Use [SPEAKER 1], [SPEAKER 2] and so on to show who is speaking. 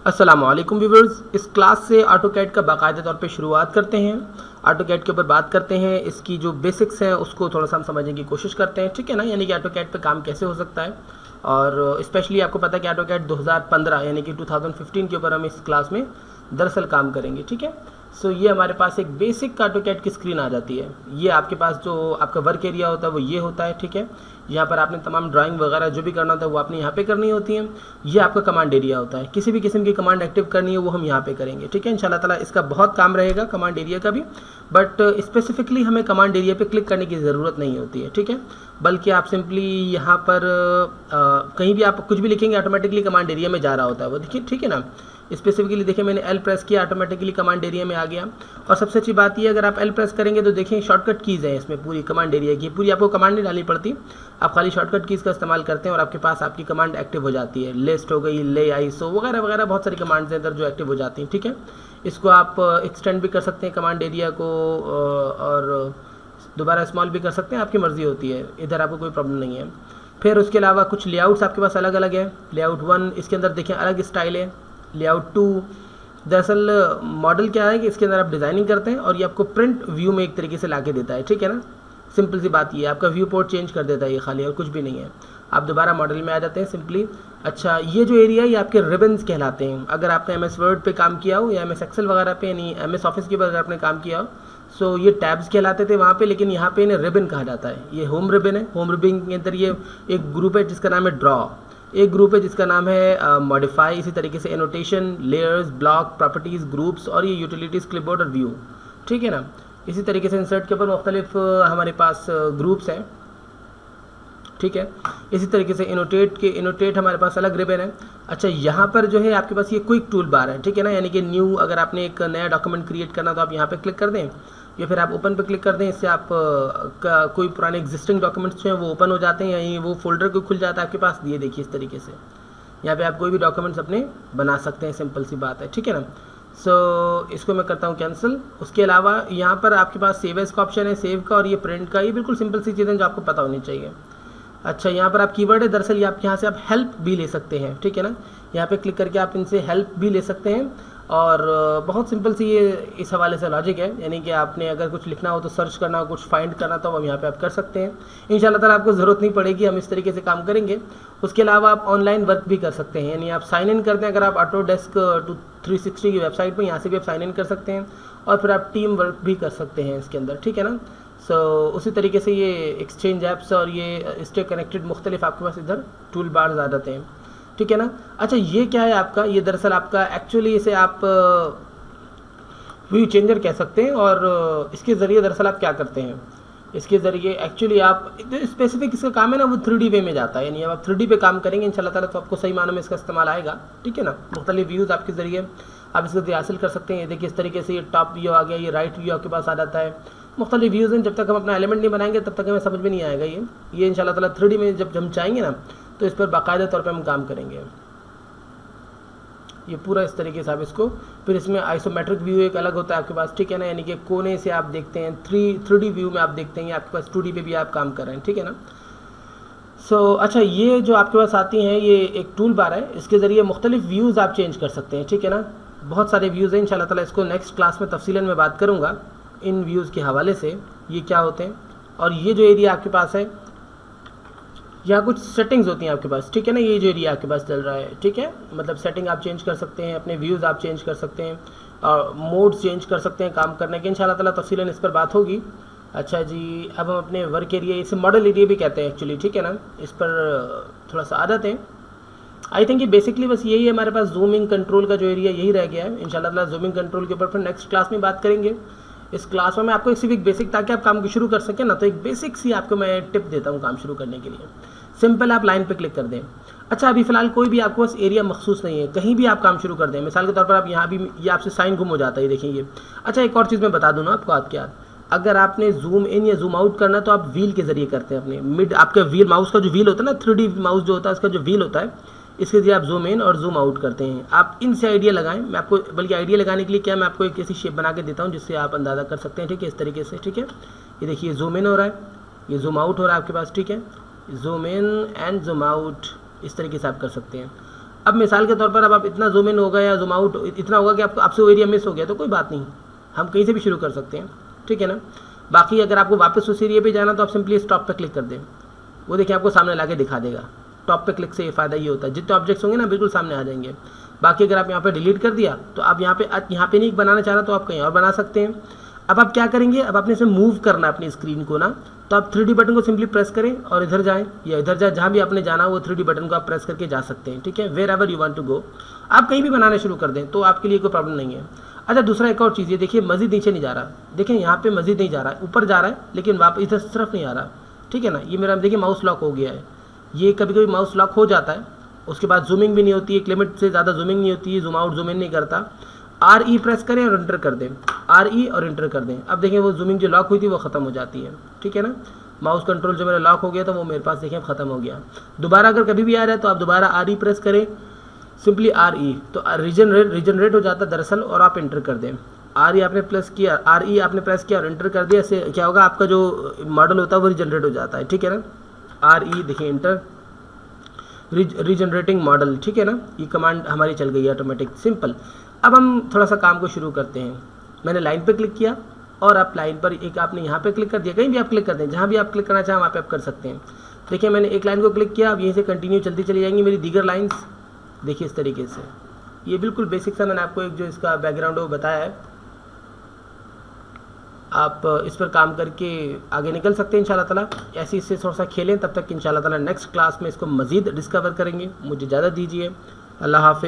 [SPEAKER 1] अस्सलामुअलैकुम व्यूवर्स, इस क्लास से ऑटोकैड का बाकायदा तौर पे शुरुआत करते हैं। ऑटोकैड के ऊपर बात करते हैं, इसकी जो बेसिक्स हैं उसको थोड़ा सा हम समझने की कोशिश करते हैं, ठीक है ना। यानी कि ऑटोकैड पे काम कैसे हो सकता है, और स्पेशली आपको पता है कि ऑटोकैड 2015 यानी कि 2015 के ऊपर हम इस क्लास में दरअसल काम करेंगे, ठीक है। सो ये हमारे पास एक बेसिक ऑटोकैड की स्क्रीन आ जाती है। ये आपके पास जो आपका वर्क एरिया होता है वो ये होता है, ठीक है। यहाँ पर आपने तमाम ड्राइंग वगैरह जो भी करना होता है वो आपने यहाँ पे करनी होती है। ये आपका कमांड एरिया होता है, किसी भी किस्म की कमांड एक्टिव करनी है वो हम यहाँ पे करेंगे, ठीक है। इंशाल्लाह ताला इसका बहुत काम रहेगा कमांड एरिया का भी, बट स्पेसिफिकली हमें कमांड एरिया पे क्लिक करने की ज़रूरत नहीं होती है, ठीक है। बल्कि आप सिंपली यहाँ पर कहीं भी आप कुछ भी लिखेंगे ऑटोमेटिकली कमांड एरिया में जा रहा होता है वो, देखिए, ठीक है ना। स्पेसिफिकली देखिए मैंने एल प्रेस किया, ऑटोमेटिकली कमांड एरिया में आ गया। और सबसे अच्छी बात ये, अगर आप एल प्रेस करेंगे तो देखिए शॉर्टकट कीज़ हैं इसमें पूरी कमांड एरिया की, पूरी आपको कमांड नहीं डालनी पड़ती, आप खाली शॉर्टकट कीज़ का इस्तेमाल करते हैं और आपके पास आपकी कमांड एक्टिव हो जाती है। लिस्ट हो गई, ले आईसो वगैरह वगैरह बहुत सारी कमांड्स हैं इधर जो एक्टिव हो जाती हैं, ठीक है। इसको आप एक्सटेंड भी कर सकते हैं कमांड एरिया को, और दोबारा स्मॉल भी कर सकते हैं, आपकी मर्ज़ी होती है, इधर आपको कोई प्रॉब्लम नहीं है। फिर उसके अलावा कुछ लेआउट्स आपके पास अलग अलग है। लेआउट 1 इसके अंदर देखें अलग स्टाइल है। लेआउट 2 दरअसल मॉडल क्या है कि इसके अंदर आप डिज़ाइनिंग करते हैं और ये आपको प्रिंट व्यू में एक तरीके से ला के देता है, ठीक है ना। सिंपल सी बात ये, आपका व्यू पोर्ट चेंज कर देता है ये खाली, और कुछ भी नहीं है। आप दोबारा मॉडल में आ जाते हैं सिंपली। अच्छा, ये जो एरिया है ये आपके रिबन्स कहलाते हैं। अगर आपने MS वर्ड पे काम किया हो या MS एक्सेल वगैरह पे, यानी MS ऑफिस के ऊपर अगर आपने काम किया हो, सो ये टैब्स कहलाते थे वहाँ पे, लेकिन यहाँ पे इन्हें रिबन कहा जाता है। ये होम रिबन है। होम रिबन के अंदर ये एक ग्रुप है जिसका नाम है ड्रॉ, एक ग्रुप है जिसका नाम है मॉडिफाई, इसी तरीके से annotation, layers, block, properties, groups, और ये यूटिलिटीज़, क्लिपबोर्ड और व्यू, ठीक है ना। इसी तरीके से इंसर्ट के ऊपर मुख्तलिफ हमारे पास ग्रुप्स हैं, ठीक है। इसी तरीके से इनोटेट हमारे पास अलग रिबन है। अच्छा, यहाँ पर जो है आपके पास ये क्विक टूल बार है, ठीक है ना। यानी कि न्यू, अगर आपने एक नया डॉक्यूमेंट क्रिएट करना तो आप यहाँ पे क्लिक कर दें या फिर आप ओपन पे क्लिक कर दें। इससे आप कोई पुराने एग्जिस्टिंग डॉक्यूमेंट्स जो हैं वो ओपन हो जाते हैं, यानी वो फोल्डर को खुल जाता है आपके पास। ये देखिए इस तरीके से यहाँ पे आप कोई भी डॉक्यूमेंट्स अपने बना सकते हैं, सिंपल सी बात है, ठीक है ना। सो इसको मैं करता हूँ कैंसिल। उसके अलावा यहाँ पर आपके पास सेव एज का ऑप्शन है, सेव का, और ये प्रिंट का। ये बिल्कुल सिंपल सी चीज़ें जो आपको पता होनी चाहिए। अच्छा, यहाँ पर आप कीवर्ड है, दरअसल ये आप यहाँ से आप हेल्प भी ले सकते हैं, ठीक है ना। यहाँ पे क्लिक करके आप इनसे हेल्प भी ले सकते हैं, और बहुत सिंपल सी ये इस हवाले से लॉजिक है। यानी कि आपने अगर कुछ लिखना हो तो सर्च करना हो, कुछ फाइंड करना तो हम यहाँ पे आप कर सकते हैं। इंशाल्लाह ताला आपको ज़रूरत नहीं पड़ेगी, हम इस तरीके से काम करेंगे। उसके अलावा आप ऑनलाइन वर्क भी कर सकते हैं, यानी आप साइन इन करते हैं। अगर आप ऑटोडेस्क 360 की वेबसाइट पर यहाँ से भी आप साइन इन कर सकते हैं, और फिर आप टीम वर्क भी कर सकते हैं इसके अंदर, ठीक है ना। सो उसी तरीके से ये एक्सचेंज ऐप्स और ये स्टे कनेक्टेड मुख्तलिफ आपके पास इधर टूल बार्स आ जाते हैं, ठीक है ना। अच्छा, ये क्या है आपका, ये दरअसल आपका एक्चुअली इसे आप व्यू चेंजर कह सकते हैं, और इसके ज़रिए दरअसल आप क्या करते हैं, इसके ज़रिए एक्चुअली आप स्पेसिफिक इसका काम है ना वो 3D वे में जाता है। यानी अब आप 3D पे काम करेंगे इंशाल्लाह ताला तो आपको सही मानों में इसका इस्तेमाल आएगा, ठीक है ना। मुख्तलिफ व्यूज़ आपके ज़रिए आप इसको हासिल कर सकते हैं। ये देखिए इस तरीके से ये टॉप व्यू आ गया, ये राइट व्यू आपके पास आ जाता है। मुख्तलिफ व्यूज़ हैं, जब तक हम अपना एलिमेंट नहीं बनाएंगे तब तक हमें समझ में नहीं आएगा। ये इंशाल्लाह ताला 3D में जब हम चाहेंगे ना तो इस पर बाकायदा तौर पे हम काम करेंगे। ये पूरा इस तरीके से आप इसको, फिर इसमें आइसोमेट्रिक व्यू एक अलग होता है आपके पास, ठीक है ना। यानी कि कोने से आप देखते हैं, 3D व्यू में आप देखते हैं, आपके पास 2D पे भी आप काम कर रहे हैं, ठीक है ना। सो अच्छा, ये जो आपके पास आती हैं ये एक टूल बार है, इसके ज़रिए मुख्तलिफ व्यूज़ आप चेंज कर सकते हैं, ठीक है ना। बहुत सारे व्यूज़ हैं, इंशाल्लाह ताला इसको नेक्स्ट क्लास में तफसीलन में बात करूँगा इन व्यूज़ के हवाले से, ये क्या होते हैं। और ये जो एरिया आपके पास है, यहाँ कुछ सेटिंग्स होती हैं आपके पास, ठीक है ना। ये जो एरिया आपके पास चल रहा है, ठीक है, मतलब सेटिंग आप चेंज कर सकते हैं, अपने व्यूज़ आप चेंज कर सकते हैं, और मोड्स चेंज कर सकते हैं काम करने के। इंशाल्लाह ताला तफसीलन इस पर बात होगी। अच्छा जी, अब हम अपने वर्क एरिया, इसे मॉडल एरिया भी कहते हैं एक्चुअली, ठीक है ना। इस पर थोड़ा सा आ जाते हैं। आई थिंक ये बेसिकली बस यही है हमारे पास, जूमिंग कंट्रोल का जो एरिया यही रह गया है। इंशाल्लाह ताला जूमिंग कंट्रोल के ऊपर फिर नेक्स्ट क्लास में बात करेंगे। इस क्लास में मैं आपको एक सिर्फ बेसिक, ताकि आप काम को शुरू कर सकें ना, तो एक बेसिक सी आपको मैं टिप देता हूँ काम शुरू करने के लिए। सिंपल आप लाइन पे क्लिक कर दें। अच्छा, अभी फ़िलहाल कोई भी आपको बस एरिया मखसूस नहीं है, कहीं भी आप काम शुरू कर दें। मिसाल के तौर पर आप यहाँ भी, ये आपसे साइन गुम हो जाता है, देखिए ये। अच्छा, एक और चीज़ मैं बता दूँ ना आपको हाथ के हाथ, अगर आपने जूम इन या जूम आउट करना तो आप व्हील के ज़रिए करते हैं अपने मिड, आपका व्हील, माउस का जो व्हील होता है ना, 3D माउस जो होता है उसका जो व्हील होता है, इसके ज़रिए आप जूम इन और जूम आउट करते हैं। आप इनसे आइडिया लगाएं, मैं आपको, बल्कि आइडिया लगाने के लिए क्या, मैं आपको एक ऐसी शेप बना के देता हूँ जिससे आप अंदाज़ा कर सकते हैं, ठीक है, इस तरीके से, ठीक है। ये देखिए जूम इन हो रहा है, ये जूम आउट हो रहा है आपके पास, ठीक है। Zoom in and zoom out इस तरीके से आप कर सकते हैं। अब मिसाल के तौर पर अब आप इतना जूम इन होगा या जूम आउट इतना होगा कि आपको आपसे वो एरिया मिस हो गया तो कोई बात नहीं, हम कहीं से भी शुरू कर सकते हैं, ठीक है ना। बाकी अगर आपको वापस उस एरिया पे जाना तो आप सिंपली स्टॉप पे क्लिक कर दें, वो देखिए आपको सामने ला के दिखा देगा। टॉप पे क्लिक से ये फ़ायदा ये होता है, जितने ऑब्जेक्ट्स होंगे ना बिल्कुल सामने आ जाएंगे। बाकी अगर आप यहाँ पे डिलीट कर दिया तो आप यहाँ पे नहीं बनाना चाह रहा तो आप कहीं और बना सकते हैं। अब आप क्या करेंगे, अब आपने इसे मूव करना है अपनी स्क्रीन को ना, तो आप 3D बटन को सिंपली प्रेस करें और इधर जाएं या इधर जाए, जहाँ भी आपने जाना वो 3D बटन को आप प्रेस करके जा सकते हैं, ठीक है। Wherever you want to go, आप कहीं भी बनाना शुरू कर दें तो आपके लिए कोई प्रॉब्लम नहीं है। अच्छा, दूसरा एक और चीज़ ये देखिए, मज़ीद नीचे नहीं जा रहा, देखें यहाँ पे मज़ीद नहीं जा रहा है, ऊपर जा रहा है लेकिन वापस इधर तरफ नहीं आ रहा, ठीक है ना। ये मेरा देखिए माउस लॉक हो गया है, ये कभी कभी माउस लॉक हो जाता है, उसके बाद जूमिंग भी नहीं होती है, एक लिमिट से ज़्यादा जूमिंग नहीं होती है, जूम आउट जूम इन नहीं करता। RE प्रेस करें और एंटर कर दें, RE और एंटर कर दें। अब देखें वो जूमिंग जो लॉक हुई थी वो ख़त्म हो जाती है, ठीक है ना। माउस कंट्रोल जो मेरा लॉक हो गया था वो मेरे पास देखें ख़त्म हो गया। दोबारा अगर कभी भी आ रहा है तो आप दोबारा RE प्रेस करें, सिंपली RE, तो रीजनरेट हो जाता है दरअसल, और आप एंटर कर दें। RE आपने प्रेस किया, RE आपने प्रेस किया और एंटर कर दिया, इससे क्या होगा, आपका जो मॉडल होता है वो रीजनरेट हो जाता है, ठीक है ना। RE देखिए एंटर, रीजनरेटिंग मॉडल, ठीक है ना। ये कमांड हमारी चल गई है ऑटोमेटिक, सिंपल। अब हम थोड़ा सा काम को शुरू करते हैं। मैंने लाइन पे क्लिक किया और आप लाइन पर एक आपने यहाँ पे क्लिक कर दिया, कहीं भी आप क्लिक कर दें, जहाँ भी आप क्लिक करना चाहें वहाँ पे आप कर सकते हैं। देखिए मैंने एक लाइन को क्लिक किया, अब यहीं से कंटिन्यू चलती चली जाएंगी मेरी दीगर लाइन्स, देखिए इस तरीके से। ये बिल्कुल बेसिक सा मैंने आपको एक जो इसका बैकग्राउंड है वो बताया है, आप इस पर काम करके आगे निकल सकते हैं इंशाल्लाह ताला। ऐसे इससे थोड़ा सा खेलें, तब तक इंशाल्लाह ताला नेक्स्ट क्लास में इसको मज़ीद डिस्कवर करेंगे। मुझे इजाज़त दीजिए, अल्लाह हाफ़िज़।